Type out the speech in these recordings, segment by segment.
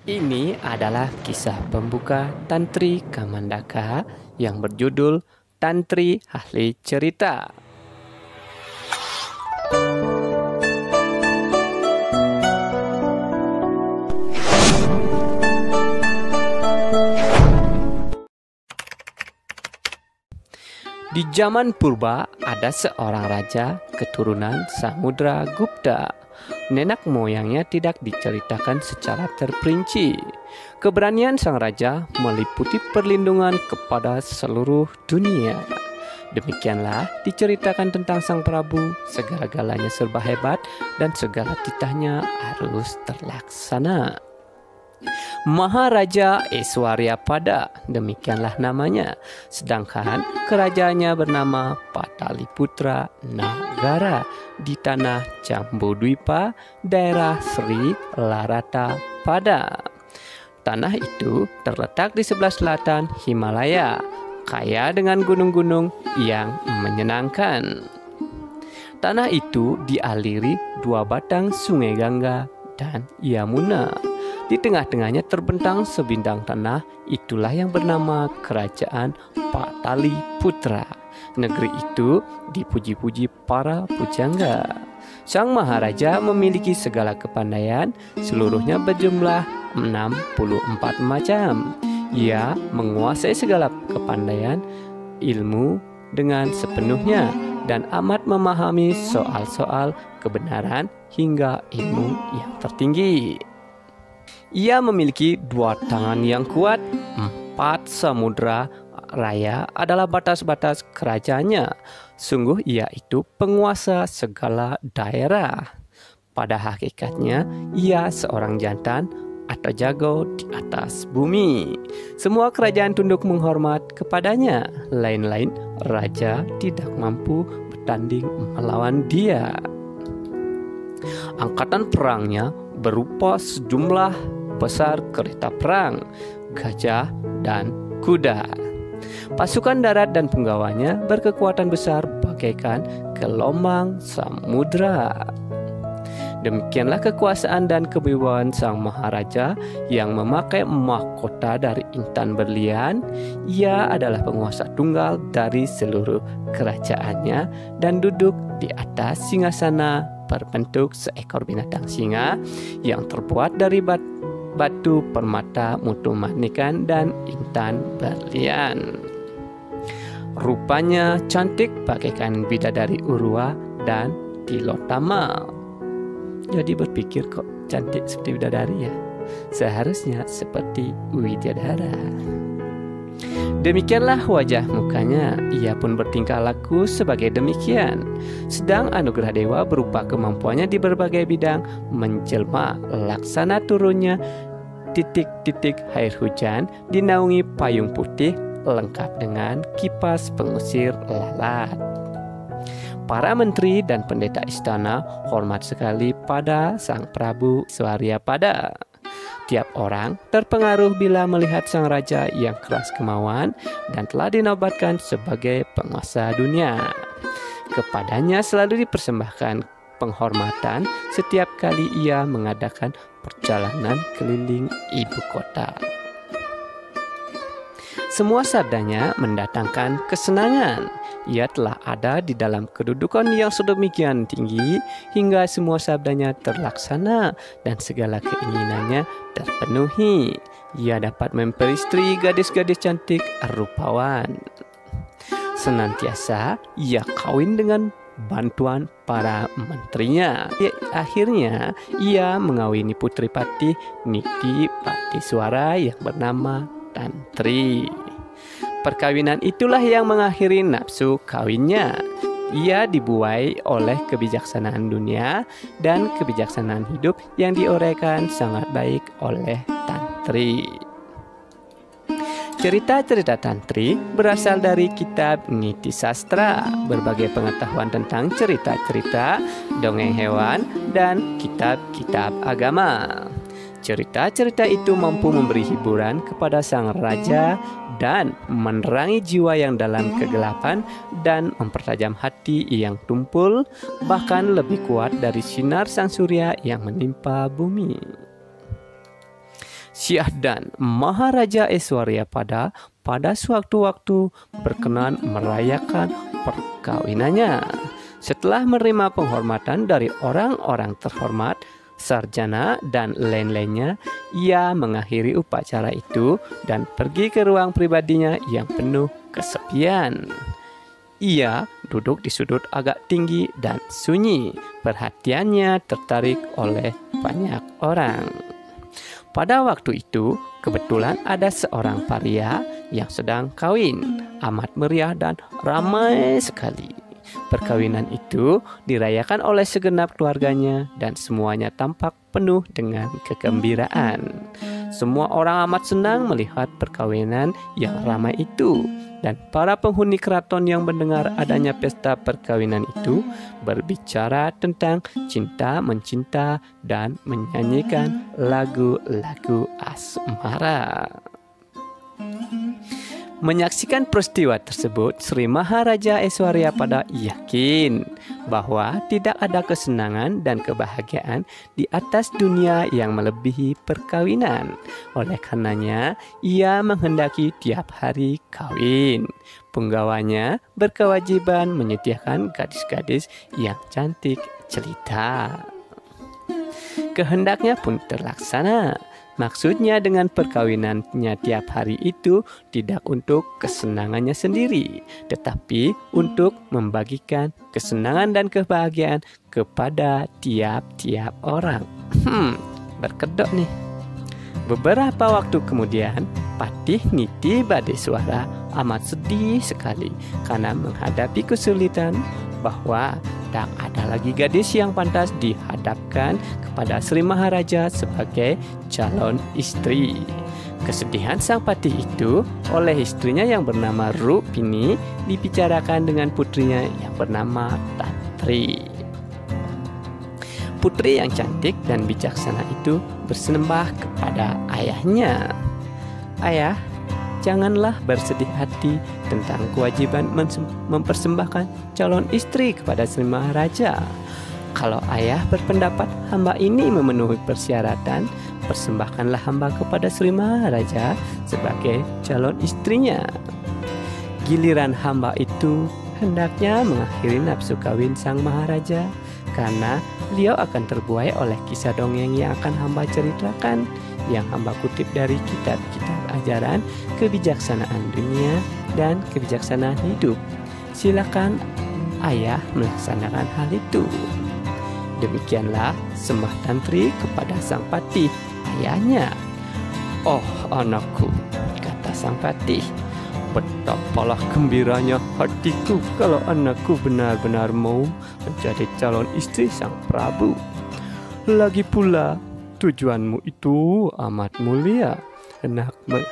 Ini adalah kisah pembuka Tantri Kamandaka yang berjudul Tantri Ahli Cerita. Di zaman purba ada seorang raja keturunan Samudra Gupta. Nenek moyangnya tidak diceritakan secara terperinci. Keberanian sang raja meliputi perlindungan kepada seluruh dunia. Demikianlah diceritakan tentang sang Prabu, segala-galanya serba hebat dan segala titahnya harus terlaksana. Maharaja Eswaryapada, demikianlah namanya. Sedangkan kerajaannya bernama Pataliputra Nagara di tanah Jambudwipa, daerah Sri Larata Pada. Tanah itu terletak di sebelah selatan Himalaya, kaya dengan gunung-gunung yang menyenangkan. Tanah itu dialiri dua batang sungai Gangga dan Yamuna. Di tengah-tengahnya terbentang sebidang tanah, itulah yang bernama Kerajaan Pataliputra. Negeri itu dipuji-puji para pujangga. Sang Maharaja memiliki segala kepandaian, seluruhnya berjumlah 64 macam. Ia menguasai segala kepandaian ilmu dengan sepenuhnya dan amat memahami soal-soal kebenaran hingga ilmu yang tertinggi. Ia memiliki dua tangan yang kuat, 4 samudra raya adalah batas-batas kerajaannya. Sungguh ia itu penguasa segala daerah. Pada hakikatnya ia seorang jantan atau jago di atas bumi. Semua kerajaan tunduk menghormat kepadanya. Lain-lain raja tidak mampu bertanding melawan dia. Angkatan perangnya berupa sejumlah besar kereta perang, gajah, dan kuda. Pasukan darat dan penggawanya berkekuatan besar bagaikan gelombang samudra. Demikianlah kekuasaan dan kewibawaan sang Maharaja yang memakai mahkota dari intan berlian. Ia adalah penguasa tunggal dari seluruh kerajaannya dan duduk di atas singgasana berbentuk seekor binatang singa yang terbuat dari batu permata mutu manikan dan intan berlian. Rupanya cantik bagaikan bidadari Urwa dan Tilotama. Jadi berpikir kok cantik seperti bidadari ya? Seharusnya seperti Widadara. Demikianlah wajah mukanya, ia pun bertingkah laku sebagai demikian. Sedang anugerah dewa berupa kemampuannya di berbagai bidang menjelma, laksana turunnya titik-titik air hujan dinaungi payung putih lengkap dengan kipas pengusir lalat. Para menteri dan pendeta istana hormat sekali pada sang Prabu Eswaryapada. Tiap orang terpengaruh bila melihat sang raja yang keras kemauan dan telah dinobatkan sebagai penguasa dunia. Kepadanya selalu dipersembahkan penghormatan setiap kali ia mengadakan perjalanan keliling ibu kota. Semua sabdanya mendatangkan kesenangan. Ia telah ada di dalam kedudukan yang sedemikian tinggi hingga semua sabdanya terlaksana dan segala keinginannya terpenuhi. Ia dapat memperistri gadis-gadis cantik rupawan. Senantiasa ia kawin dengan bantuan para menterinya. Akhirnya ia mengawini putri patih Niti Patiswara yang bernama Tantri. Perkawinan itulah yang mengakhiri nafsu kawinnya. Ia dibuai oleh kebijaksanaan dunia dan kebijaksanaan hidup yang diuraikan sangat baik oleh Tantri. Cerita-cerita Tantri berasal dari kitab Niti Sastra, berbagai pengetahuan tentang cerita-cerita, dongeng hewan, dan kitab-kitab agama. Cerita-cerita itu mampu memberi hiburan kepada sang raja dan menerangi jiwa yang dalam kegelapan dan mempertajam hati yang tumpul, bahkan lebih kuat dari sinar sang surya yang menimpa bumi. Syahdan Maharaja Aishwaryapada pada sewaktu-waktu berkenan merayakan perkawinannya. Setelah menerima penghormatan dari orang-orang terhormat, sarjana, dan lain-lainnya, ia mengakhiri upacara itu dan pergi ke ruang pribadinya yang penuh kesepian. Ia duduk di sudut agak tinggi dan sunyi. Perhatiannya tertarik oleh banyak orang. Pada waktu itu, kebetulan ada seorang pria yang sedang kawin. Amat meriah dan ramai sekali. Perkawinan itu dirayakan oleh segenap keluarganya dan semuanya tampak penuh dengan kegembiraan. Semua orang amat senang melihat perkawinan yang ramai itu. Dan para penghuni keraton yang mendengar adanya pesta perkawinan itu berbicara tentang cinta mencinta dan menyanyikan lagu-lagu asmara. Menyaksikan peristiwa tersebut, Sri Maharaja Aishwaryapada yakin bahwa tidak ada kesenangan dan kebahagiaan di atas dunia yang melebihi perkawinan. Oleh karenanya, ia menghendaki tiap hari kawin. Penggawanya berkewajiban menyediakan gadis-gadis yang cantik jelita. Kehendaknya pun terlaksana. Maksudnya dengan perkawinannya tiap hari itu tidak untuk kesenangannya sendiri, tetapi untuk membagikan kesenangan dan kebahagiaan kepada tiap-tiap orang. Berkedok nih. Beberapa waktu kemudian, Patih Niti Badeswara amat sedih sekali karena menghadapi kesulitan bahwa tak ada lagi gadis yang pantas dihadapkan kepada Sri Maharaja sebagai calon istri. Kesedihan sang patih itu oleh istrinya yang bernama Rupini dibicarakan dengan putrinya yang bernama Tantri. Putri yang cantik dan bijaksana itu bersembah kepada ayahnya. Ayah, janganlah bersedih hati tentang kewajiban mempersembahkan calon istri kepada Sri Maharaja. Kalau ayah berpendapat hamba ini memenuhi persyaratan, persembahkanlah hamba kepada Sri Maharaja sebagai calon istrinya. Giliran hamba itu hendaknya mengakhiri nafsu kawin sang Maharaja, karena beliau akan terbuai oleh kisah dongeng yang akan hamba ceritakan, yang hamba kutip dari kitab-kitab ajaran kebijaksanaan dunia dan kebijaksanaan hidup. Silakan ayah melaksanakan hal itu. Demikianlah sembah Tantri kepada sang patih, ayahnya. Oh anakku, kata sang patih, betapalah gembiranya hatiku kalau anakku benar-benar mau menjadi calon istri sang Prabu. Lagi pula tujuanmu itu amat mulia,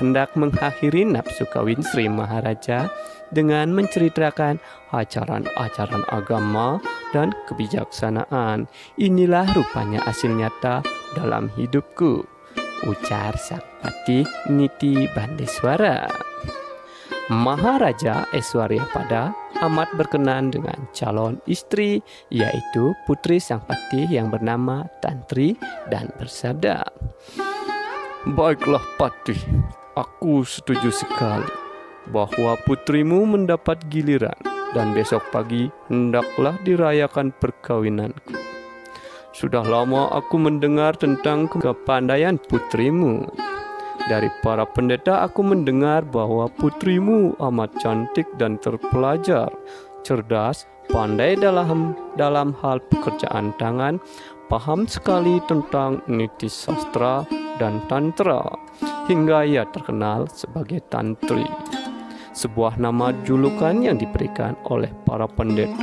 hendak mengakhiri nafsu kawin Sri Maharaja dengan menceritakan ajaran-ajaran agama dan kebijaksanaan. Inilah rupanya hasil nyata dalam hidupku, ujar sang patih Niti Bandeswara. Maharaja Aishwaryapada amat berkenan dengan calon istri, yaitu putri sang patih yang bernama Tantri, dan bersabda, "Baiklah patih, aku setuju sekali bahwa putrimu mendapat giliran dan besok pagi hendaklah dirayakan perkawinanku. Sudah lama aku mendengar tentang kepandaian putrimu. Dari para pendeta aku mendengar bahwa putrimu amat cantik dan terpelajar, cerdas, pandai dalam hal pekerjaan tangan, paham sekali tentang niti sastra dan tantra, hingga ia terkenal sebagai Tantri, sebuah nama julukan yang diberikan oleh para pendeta.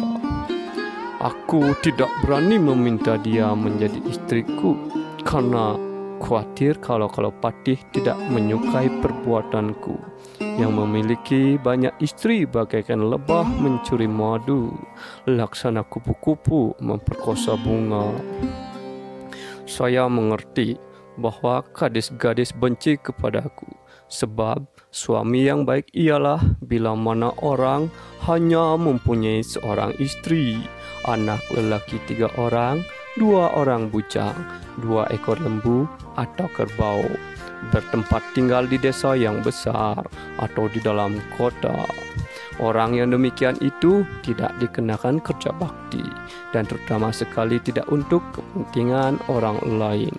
Aku tidak berani meminta dia menjadi istriku karena khawatir kalau patih tidak menyukai perbuatanku yang memiliki banyak istri bagaikan lebah mencuri madu, laksana kupu-kupu memperkosa bunga. Saya mengerti bahwa gadis-gadis benci kepadaku, sebab suami yang baik ialah bila mana orang hanya mempunyai seorang istri, anak lelaki 3 orang, 2 orang bujang, 2 ekor lembu atau kerbau. bertempat tinggal di desa yang besar atau di dalam kota. Orang yang demikian itu tidak dikenakan kerja bakti dan terutama sekali tidak untuk kepentingan orang lain.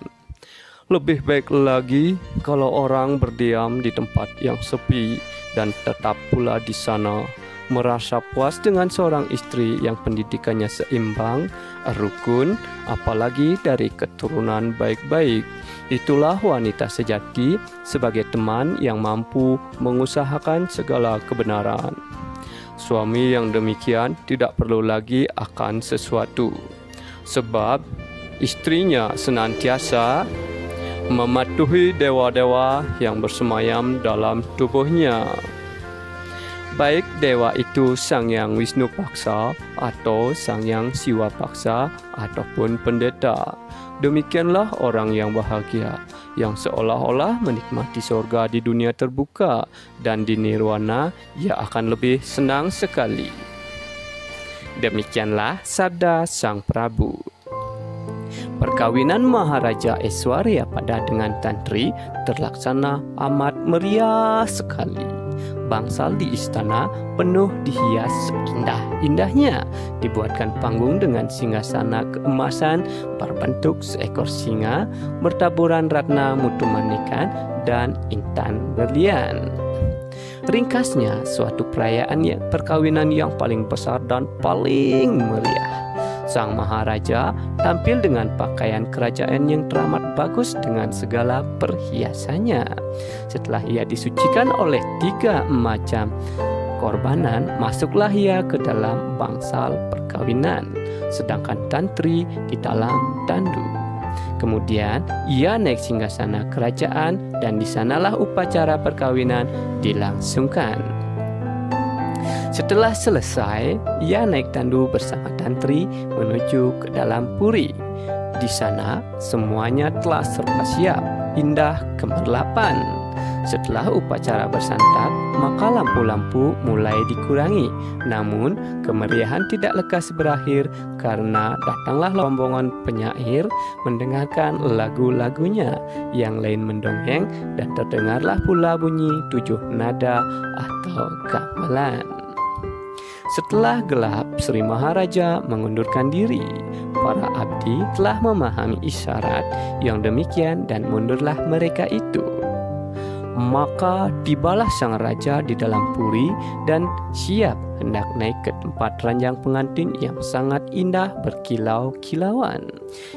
Lebih baik lagi kalau orang berdiam di tempat yang sepi dan tetap pula di sana merasa puas dengan seorang istri yang pendidikannya seimbang, rukun, apalagi dari keturunan baik-baik. Itulah wanita sejati sebagai teman yang mampu mengusahakan segala kebenaran. Suami yang demikian tidak perlu lagi akan sesuatu, sebab istrinya senantiasa mematuhi dewa-dewa yang bersemayam dalam tubuhnya. Baik dewa itu Sang Hyang Wisnu Paksa atau Sang Hyang Siwa Paksa ataupun pendeta. Demikianlah orang yang bahagia, yang seolah-olah menikmati surga di dunia terbuka, dan di nirwana ia akan lebih senang sekali. Demikianlah sabda Sang Prabu. Perkawinan Maharaja Aishwaryapada dengan Tantri terlaksana amat meriah sekali. Bangsal di istana penuh dihias seindah-indahnya. Dibuatkan panggung dengan singgasana keemasan berbentuk seekor singa, bertaburan ratna mutu manikan dan intan berlian. Ringkasnya, suatu perayaan perkawinan yang paling besar dan paling meriah. Sang Maharaja tampil dengan pakaian kerajaan yang teramat bagus dengan segala perhiasannya. Setelah ia disucikan oleh 3 macam korbanan, masuklah ia ke dalam bangsal perkawinan, sedangkan Tantri di dalam tandu. Kemudian ia naik singgasana kerajaan dan di sanalah upacara perkawinan dilangsungkan. Setelah selesai, ia naik tandu bersama Tantri menuju ke dalam puri. Di sana semuanya telah serba siap, indah kemerlapan. Setelah upacara bersantap, maka lampu-lampu mulai dikurangi. Namun kemeriahan tidak lekas berakhir karena datanglah rombongan penyair mendengarkan lagu-lagunya. Yang lain mendongeng dan terdengarlah pula bunyi 7 nada atau gamelan. Setelah gelap, Sri Maharaja mengundurkan diri. Para abdi telah memahami isyarat yang demikian dan mundurlah mereka itu. Maka tibalah sang raja di dalam puri dan siap hendak naik ke tempat ranjang pengantin yang sangat indah berkilau-kilauan.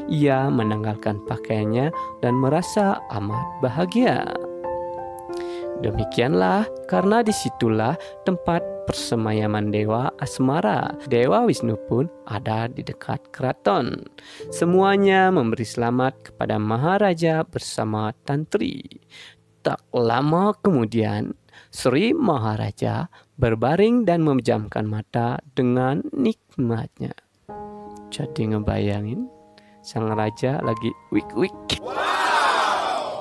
Ia menanggalkan pakaiannya dan merasa amat bahagia. Demikianlah karena disitulah tempat persemayaman Dewa Asmara. Dewa Wisnu pun ada di dekat keraton. Semuanya memberi selamat kepada Maharaja bersama Tantri. Tak lama kemudian, Sri Maharaja berbaring dan memejamkan mata dengan nikmatnya. Jadi ngebayangin sang raja lagi wik-wik.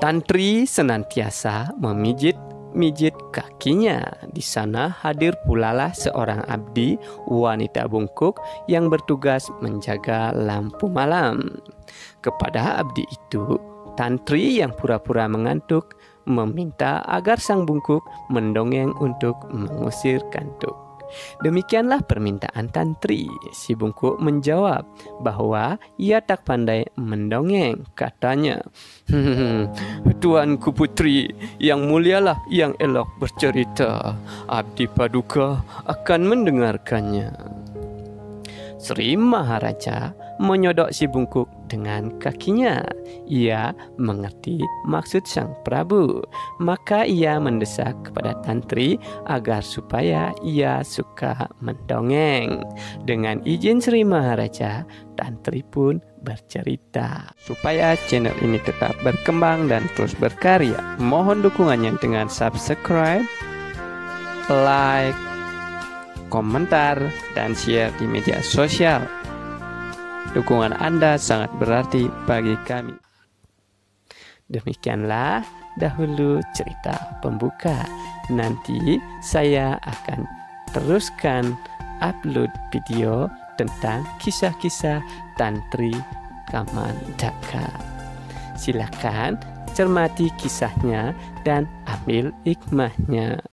Tantri senantiasa memijit kakinya. Di sana hadir pulalah seorang abdi wanita bungkuk yang bertugas menjaga lampu malam. Kepada abdi itu, Tantri yang pura-pura mengantuk meminta agar sang bungkuk mendongeng untuk mengusir kantuk. Demikianlah permintaan Tantri. Si bungkuk menjawab bahwa ia tak pandai mendongeng. Katanya, Tuanku putri, yang mulialah yang elok bercerita. Abdi Paduka akan mendengarkannya. Sri Maharaja menyodok si bungkuk dengan kakinya. Ia mengerti maksud sang Prabu. Maka ia mendesak kepada Tantri agar supaya ia suka mendongeng. Dengan izin Sri Maharaja, Tantri pun bercerita. Supaya channel ini tetap berkembang dan terus berkarya, mohon dukungannya dengan subscribe, like, komentar, dan share di media sosial. Dukungan Anda sangat berarti bagi kami. Demikianlah dahulu cerita pembuka. Nanti saya akan teruskan upload video tentang kisah-kisah Tantri Kamandaka. Silakan cermati kisahnya dan ambil hikmahnya.